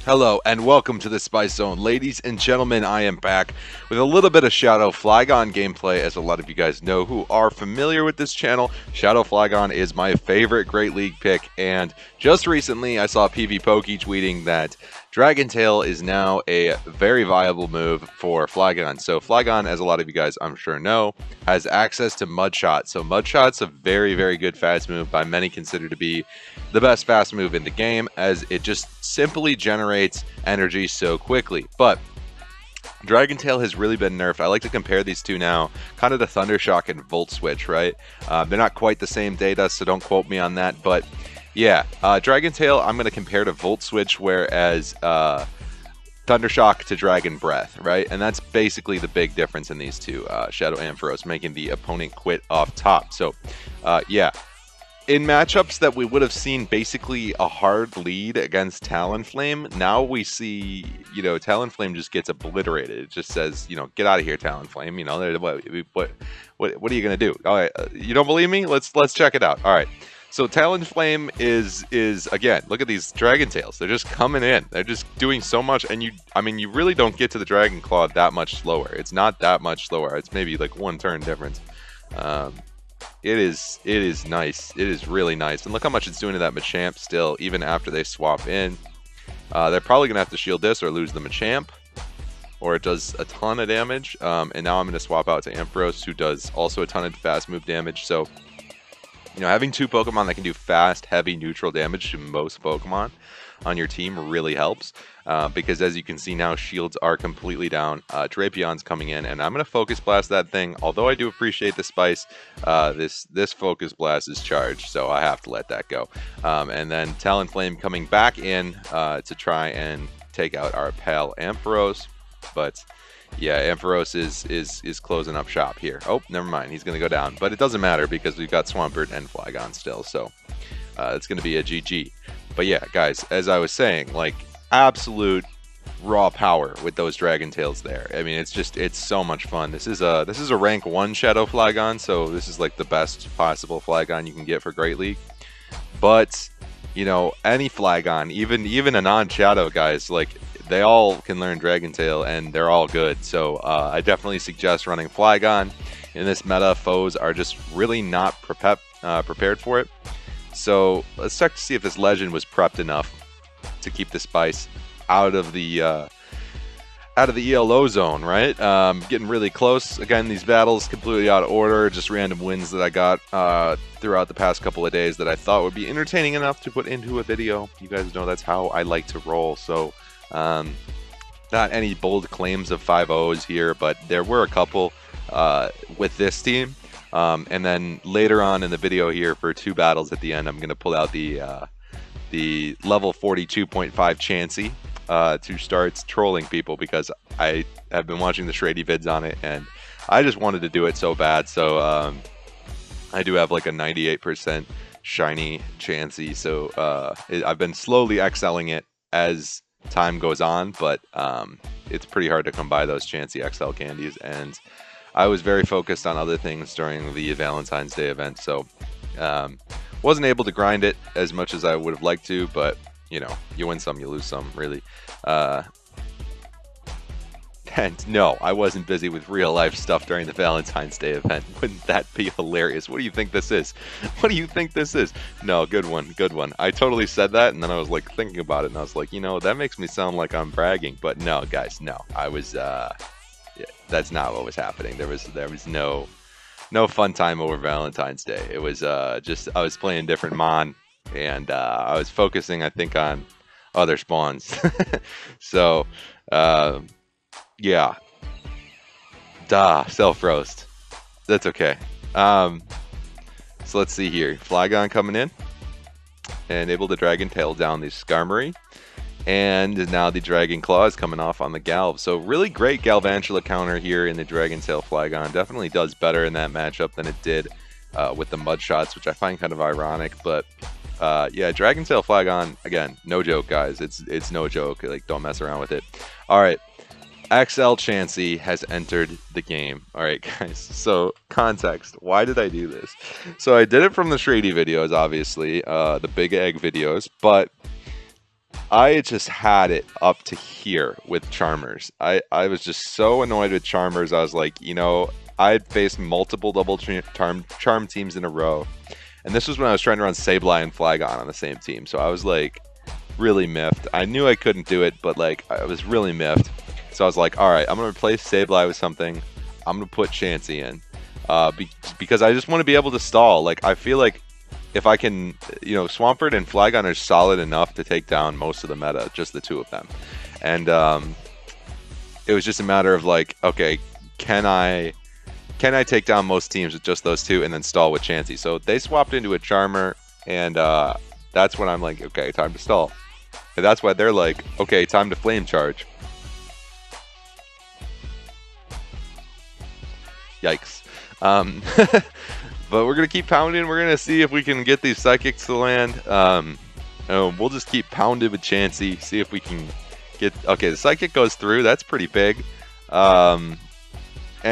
Hello and welcome to the Spice Zone. Ladies and gentlemen, I am back with a little bit of Shadow Flygon gameplay. As a lot of you guys know who are familiar with this channel, Shadow Flygon is my favorite Great League pick, and just recently I saw POKé tweeting that Dragon Tail is now a very viable move for Flygon. So Flygon, as a lot of you guys I'm sure know, has access to Mud Shot. So Mud Shot's a very, very good fast move, by many considered to be the best fast move in the game, as it just simply generates energy so quickly. But Dragon Tail has really been nerfed. I like to compare these two now, kind of the Thunder Shock and Volt Switch, right? They're not quite the same data, so don't quote me on that, but yeah, Dragon Tail I'm going to compare to Volt Switch, whereas Thunder Shock to Dragon Breath, right? And that's basically the big difference in these two. Shadow Ampharos making the opponent quit off top. So, yeah. In matchups that we would have seen basically a hard lead against Talonflame, now we see, Talonflame just gets obliterated. It just says, get out of here, Talonflame. What are you gonna do? All right, you don't believe me? Let's check it out. All right. So Talonflame is again, look at these Dragon Tails. They're just coming in. They're just doing so much, and you really don't get to the Dragon Claw that much slower. It's not that much slower. It's maybe like one turn difference. It is nice. It is really nice. And look how much it's doing to that Machamp still, even after they swap in. They're probably going to have to shield this or lose the Machamp, or it does a ton of damage. And now I'm going to swap out to Ampharos, who does also a ton of fast move damage. So, having two Pokemon that can do fast, heavy, neutral damage to most Pokemon on your team really helps, because as you can see now, shields are completely down. Drapion's coming in, and I'm going to Focus Blast that thing. Although I do appreciate the Spice, this Focus Blast is charged, so I have to let that go. And then Talonflame coming back in to try and take out our pal Ampharos, but yeah, Ampharos is closing up shop here. Oh, never mind, he's going to go down, but it doesn't matter because we've got Swampert and Flygon still, so it's going to be a GG. But yeah, guys, as I was saying, like, absolute raw power with those Dragon Tails there. I mean, it's so much fun. This is a rank 1 Shadow Flygon, so this is like the best possible Flygon you can get for Great League. But, any Flygon, even a non-Shadow, guys, like, they all can learn Dragon Tail, and they're all good. So I definitely suggest running Flygon. In this meta, foes are just really not prepared for it. So let's check to see if this legend was prepped enough to keep the Spice out of the ELO zone, right? Getting really close. Again, these battles completely out of order, just random wins that I got throughout the past couple of days that I thought would be entertaining enough to put into a video. You guys know that's how I like to roll. So not any bold claims of 5-0s here, but there were a couple with this team. And then later on in the video here, for 2 battles at the end, I'm going to pull out the level 42.5 Chansey to start trolling people, because I have been watching the Shady vids on it, and I just wanted to do it so bad. So I do have like a 98% shiny Chansey, so I've been slowly excelling it as time goes on, but it's pretty hard to come by those Chansey XL candies, and I was very focused on other things during the Valentine's Day event, so wasn't able to grind it as much as I would have liked to, but you win some, you lose some, really. And no, I wasn't busy with real life stuff during the Valentine's Day event. Wouldn't that be hilarious? What do you think this is? What do you think this is? No, good one, good one. I totally said that, and then I was like thinking about it, and I was like, that makes me sound like I'm bragging, but no, guys, no. I was, yeah, that's not what was happening. There was no fun time over Valentine's Day. It was just, I was playing different Mon, and I was focusing, I think, on other spawns. So, yeah. Self-roast. That's okay. So let's see here. Flygon coming in, and able to Dragon Tail down the Skarmory. And now the Dragon Claw is coming off on the Galv. So really great Galvantula counter here in the Dragon Tail Flygon. Definitely does better in that matchup than it did with the Mud Shots, which I find kind of ironic. But yeah, Dragon Tail Flygon, again, no joke, guys. It's no joke. Like, don't mess around with it. All right. XL Chansey has entered the game. All right, guys. So context. Why did I do this? So I did it from the Shady videos, obviously, the Big Egg videos, but I just had it up to here with Charmers. I was just so annoyed with Charmers. I was like, you know, I'd faced multiple double charm teams in a row. And this was when I was trying to run Sableye and Flygon on the same team. So I was like really miffed. I knew I couldn't do it, but like I was really miffed. So I was like, all right, I'm going to replace Sableye with something. I'm going to put Chansey in. Because I just want to be able to stall. Like, I feel like if I can, you know, Swampert and Flygon are solid enough to take down most of the meta, just the two of them. And it was just a matter of like, okay, can I take down most teams with just those two and then stall with Chansey? So they swapped into a Charmer, and that's when I'm like, okay, time to stall. And that's why they're like, okay, time to Flame Charge. Yikes. But we're going to keep pounding. We're going to see if we can get these Psychics to land. We'll just keep pounding with Chansey, see if we can get... Okay, the Psychic goes through. That's pretty big. And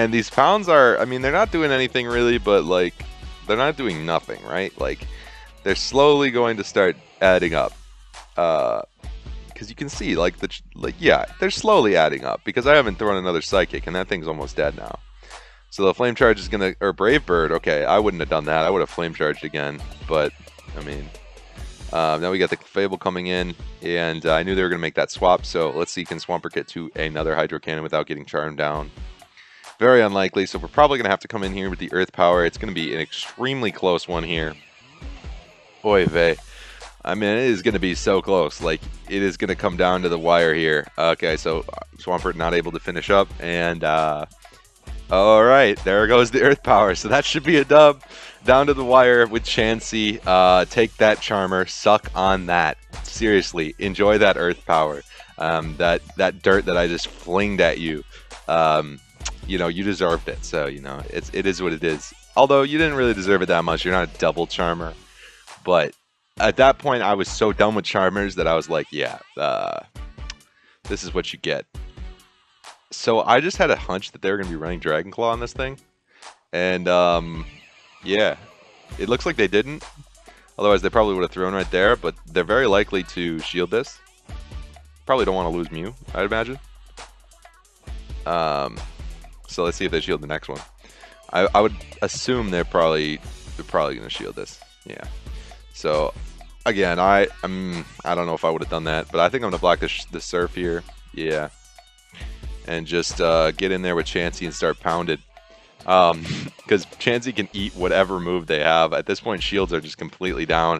these pounds are... I mean, they're not doing anything really, but, like, they're not doing nothing, right? Like, they're slowly going to start adding up. Because you can see, like, yeah, they're slowly adding up. Because I haven't thrown another Psychic, and that thing's almost dead now. So the Flame Charge is going to... Or Brave Bird, okay, I wouldn't have done that. I would have Flame Charged again. But, I mean... now we got the Fable coming in, and I knew they were going to make that swap, so let's see, can Swampert get to another Hydro Cannon without getting charmed down? Very unlikely, so we're probably going to have to come in here with the Earth Power. It's going to be an extremely close one here. Oy vey. I mean, it is going to be so close. Like, it is going to come down to the wire here. Okay, so Swampert not able to finish up, and... Alright, there goes the Earth Power. So that should be a dub. Down to the wire with Chansey. Take that, Charmer. Suck on that. Seriously, enjoy that Earth Power. That dirt that I just flinged at you. You know, you deserved it. So, you know, it is what it is. Although, you didn't really deserve it that much. You're not a double Charmer. But at that point, I was so done with Charmers that I was like, yeah, this is what you get. So I just had a hunch that they were going to be running Dragon Claw on this thing. And, yeah. It looks like they didn't. Otherwise, they probably would have thrown right there. But they're very likely to shield this. Probably don't want to lose Mew, I'd imagine. So let's see if they shield the next one. I would assume they're probably going to shield this. Yeah. So, again, I don't know if I would have done that. But I think I'm going to block the Surf here. Yeah. And just get in there with Chansey and start pounded. Because Chansey can eat whatever move they have. At this point, shields are just completely down.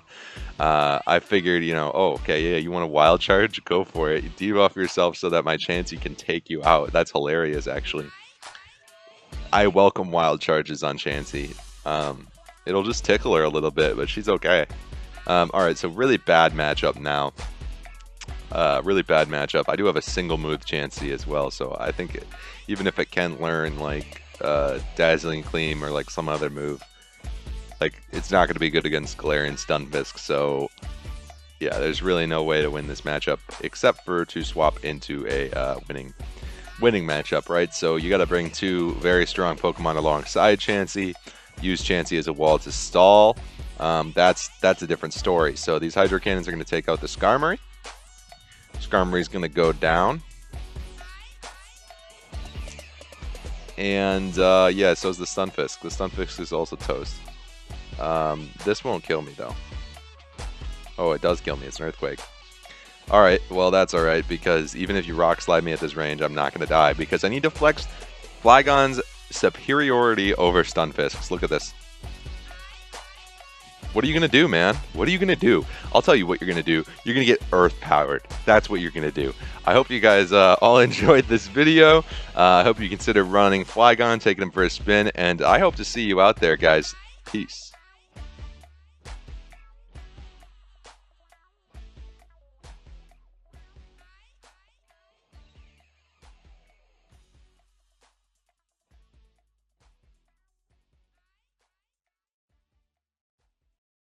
I figured, you know, oh, okay, yeah, you want a Wild Charge? Go for it. You debuff yourself so that my Chansey can take you out. That's hilarious, actually. I welcome Wild Charges on Chansey. It'll just tickle her a little bit, but she's okay. Alright, so really bad matchup now. Really bad matchup. I do have a single move Chansey as well, so I think even if it can learn like Dazzling Gleam or like some other move, like it's not going to be good against Galarian Stunfisk. So yeah, there's really no way to win this matchup except for to swap into a winning matchup, right? So you got to bring two very strong Pokemon alongside Chansey. Use Chansey as a wall to stall. That's a different story. So these Hydro Cannons are going to take out the Skarmory. Skarmory's going to go down. And, yeah, so is the Stunfisk. The Stunfisk is also toast. This won't kill me, though. Oh, it does kill me. It's an Earthquake. Alright, well, that's alright, because even if you Rock Slide me at this range, I'm not going to die, because I need to flex Flygon's superiority over Stunfisk's. Look at this. What are you going to do, man? What are you going to do? I'll tell you what you're going to do. You're going to get Earth Powered. That's what you're going to do. I hope you guys all enjoyed this video. I hope you consider running Flygon, taking him for a spin, and I hope to see you out there, guys. Peace.